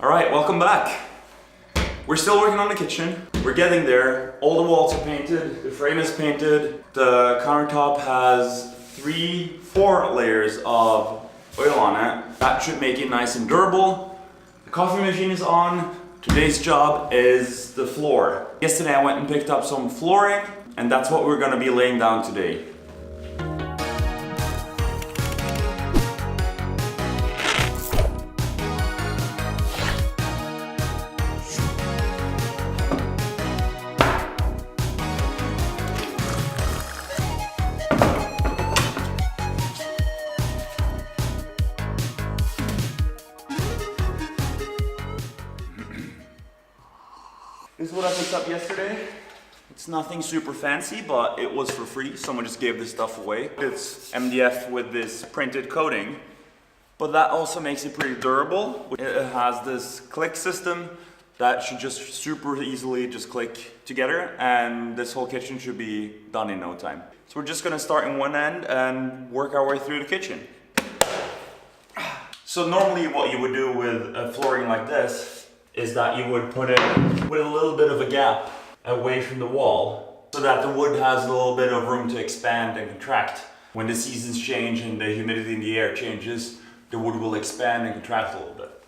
All right, welcome back. We're still working on the kitchen. We're getting there. All the walls are painted, the frame is painted, the countertop has 3-4 layers of oil on it. That should make it nice and durable. The coffee machine is on. Today's job is the floor. Yesterday I went and picked up some flooring, and that's what we're gonna be laying down today. This is what I picked up yesterday. It's nothing super fancy, but it was for free. Someone just gave this stuff away. It's MDF with this printed coating, but that also makes it pretty durable. It has this click system that should just super easily just click together, and this whole kitchen should be done in no time. So we're just gonna start in one end and work our way through the kitchen. So normally what you would do with a flooring like this is that you would put it with a little bit of a gap away from the wall so that the wood has a little bit of room to expand and contract. When the seasons change and the humidity in the air changes, the wood will expand and contract a little bit.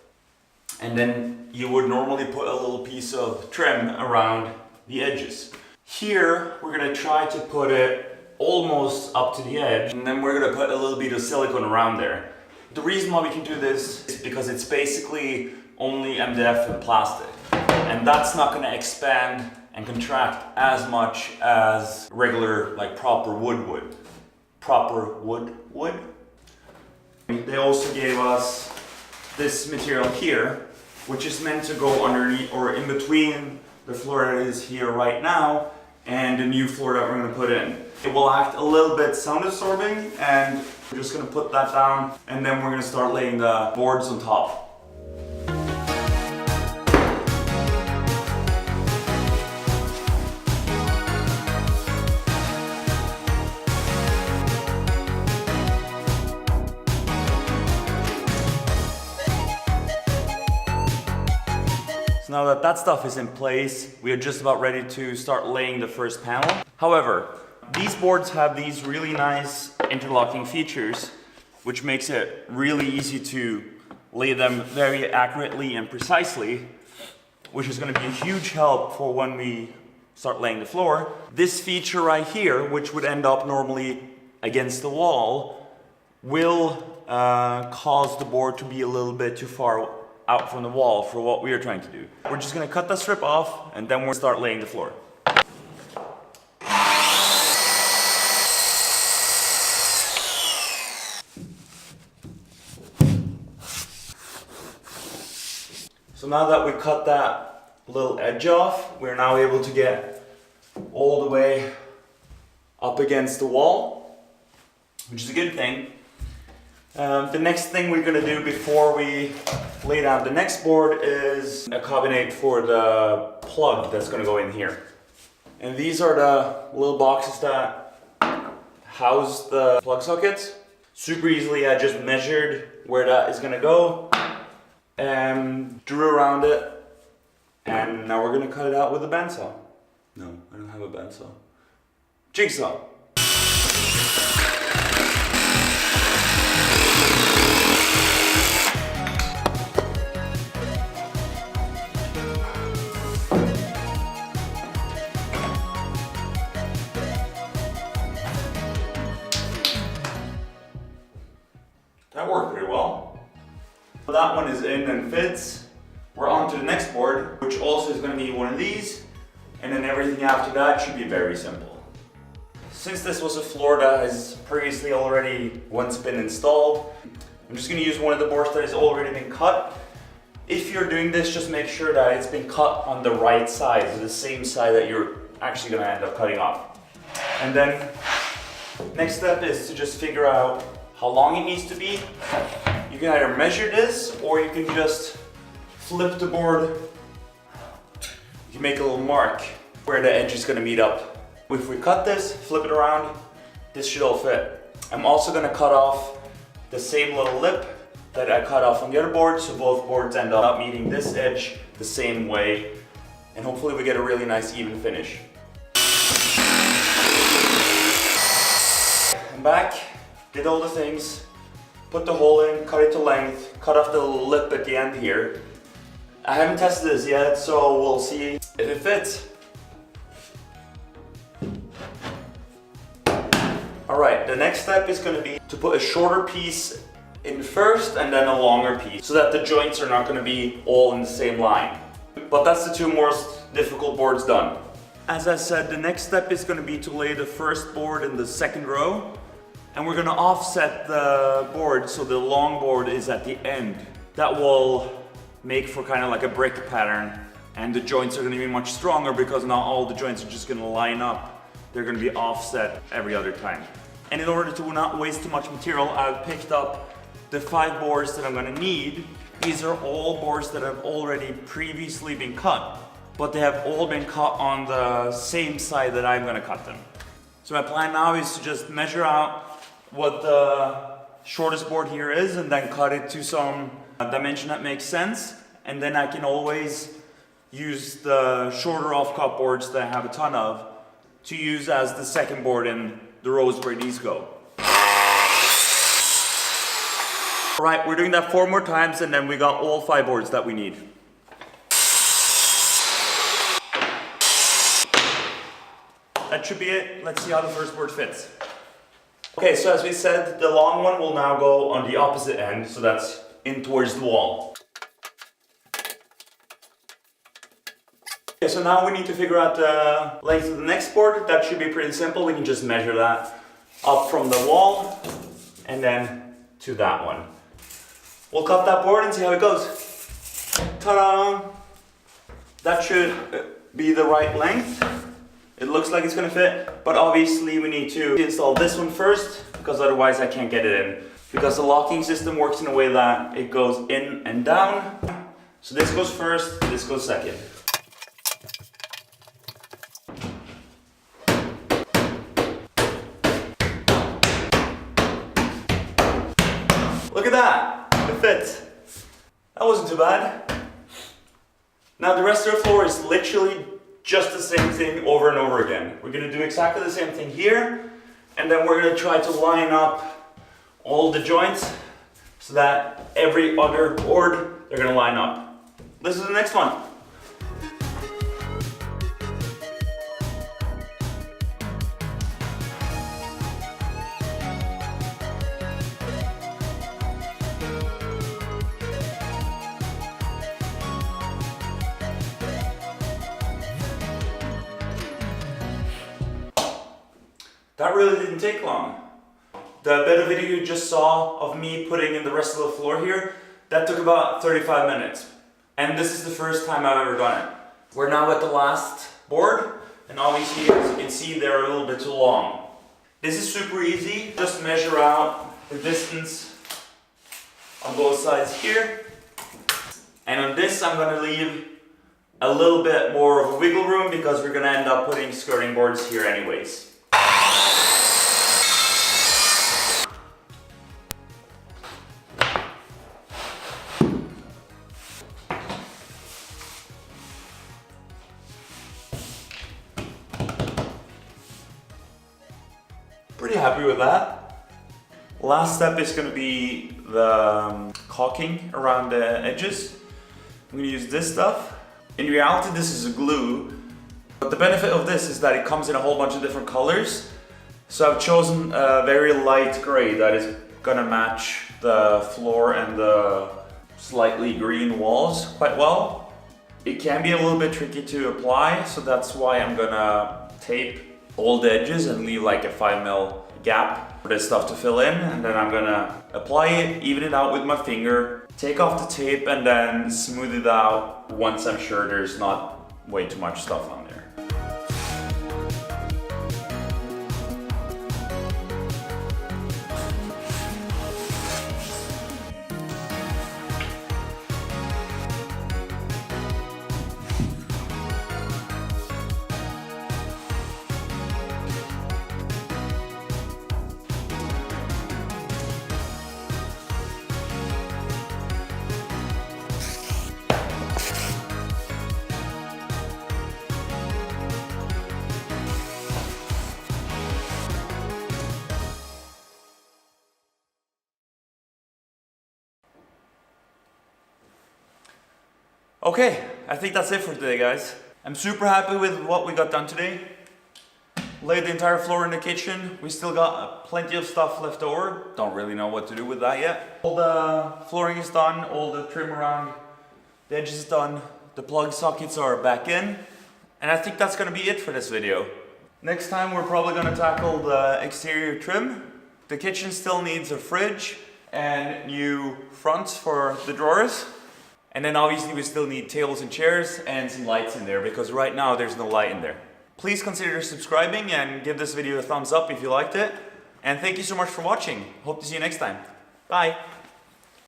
And then you would normally put a little piece of trim around the edges. Here, we're gonna try to put it almost up to the edge, and then we're gonna put a little bit of silicone around there. The reason why we can do this is because it's basically only MDF and plastic, and that's not going to expand and contract as much as regular, like proper wood would. Proper wood. They also gave us this material here, which is meant to go underneath or in between the floor that is here right now and the new floor that we're going to put in. It will act a little bit sound absorbing, and we're just going to put that down, and then we're going to start laying the boards on top. So now that that stuff is in place, we are just about ready to start laying the first panel. However, these boards have these really nice interlocking features, which makes it really easy to lay them very accurately and precisely, which is going to be a huge help for when we start laying the floor. This feature right here, which would end up normally against the wall, will cause the board to be a little bit too far out from the wall for what we are trying to do. We're just going to cut that strip off, and then we'll start laying the floor. So now that we cut that little edge off, we're now able to get all the way up against the wall, which is a good thing. The next thing we're going to do before we lay down the next board is a cabinet for the plug that's going to go in here. And these are the little boxes that house the plug sockets. Super easily, I just measured where that is going to go and drew around it, and now we're going to cut it out with a bandsaw. No, I don't have a bandsaw. Jigsaw. That worked pretty well. That one is in and fits. We're on to the next board, which also is going to be one of these, and then everything after that should be very simple. Since this was a floor that has previously already once been installed, I'm just going to use one of the boards that has already been cut. If you're doing this, just make sure that it's been cut on the right side, so the same side that you're actually going to end up cutting off. And then next step is to just figure out how long it needs to be. You can either measure this, or you can just flip the board. You can make a little mark where the edge is going to meet up. If we cut this, flip it around, this should all fit. I'm also going to cut off the same little lip that I cut off on the other board, so both boards end up meeting this edge the same way, and hopefully we get a really nice even finish. I'm back, did all the things, put the hole in, cut it to length, cut off the lip at the end here. I haven't tested this yet, so we'll see if it fits. Alright, the next step is going to be to put a shorter piece in first and then a longer piece, so that the joints are not going to be all in the same line. But that's the two most difficult boards done. As I said, the next step is going to be to lay the first board in the second row, and we're going to offset the board so the long board is at the end. That will make for kind of like a brick pattern, and the joints are going to be much stronger because not all the joints are just going to line up. They're going to be offset every other time. And in order to not waste too much material, I've picked up the 5 boards that I'm going to need. These are all boards that have already previously been cut, but they have all been cut on the same side that I'm going to cut them. So my plan now is to just measure out what the shortest board here is and then cut it to some dimension that makes sense, and then I can always use the shorter off-cut boards that I have a ton of to use as the second board in the rows where these go. Alright, we're doing that 4 more times and then we got all 5 boards that we need. That should be it. Let's see how the first board fits. Okay, so as we said, the long one will now go on the opposite end, so that's in towards the wall. Okay, so now we need to figure out the length of the next board. That should be pretty simple. We can just measure that up from the wall and then to that one. We'll cut that board and see how it goes. Ta-da! That should be the right length. It looks like it's gonna fit, but obviously we need to install this one first because otherwise I can't get it in. Because the locking system works in a way that it goes in and down. So this goes first, this goes second. Look at that, it fits. That wasn't too bad. Now the rest of the floor is literally just the same thing over and over again. We're gonna do exactly the same thing here, and then we're gonna try to line up all the joints so that every other board, they're gonna line up. This is the next one. That really didn't take long. The bit of video you just saw of me putting in the rest of the floor here, that took about 35 minutes. And this is the first time I've ever done it. We're now at the last board, and obviously as you can see they're a little bit too long. This is super easy, just measure out the distance on both sides here. And on this I'm going to leave a little bit more of a wiggle room because we're going to end up putting skirting boards here anyways. Pretty happy with that. Last step is going to be the caulking around the edges. I'm going to use this stuff. In reality this is a glue, but the benefit of this is that it comes in a whole bunch of different colors. So I've chosen a very light gray that is going to match the floor and the slightly green walls quite well. It can be a little bit tricky to apply, so that's why I'm going to tape all the edges and leave like a 5mm gap for this stuff to fill in, and then I'm gonna apply it, even it out with my finger, take off the tape and then smooth it out once I'm sure there's not way too much stuff on there. Okay, I think that's it for today, guys. I'm super happy with what we got done today. Laid the entire floor in the kitchen. We still got plenty of stuff left over. Don't really know what to do with that yet. All the flooring is done, all the trim around the edges is done. The plug sockets are back in. And I think that's gonna be it for this video. Next time we're probably gonna tackle the exterior trim. The kitchen still needs a fridge and new fronts for the drawers. And then obviously we still need tables and chairs and some lights in there because right now there's no light in there. Please consider subscribing and give this video a thumbs up if you liked it. And thank you so much for watching. Hope to see you next time. Bye.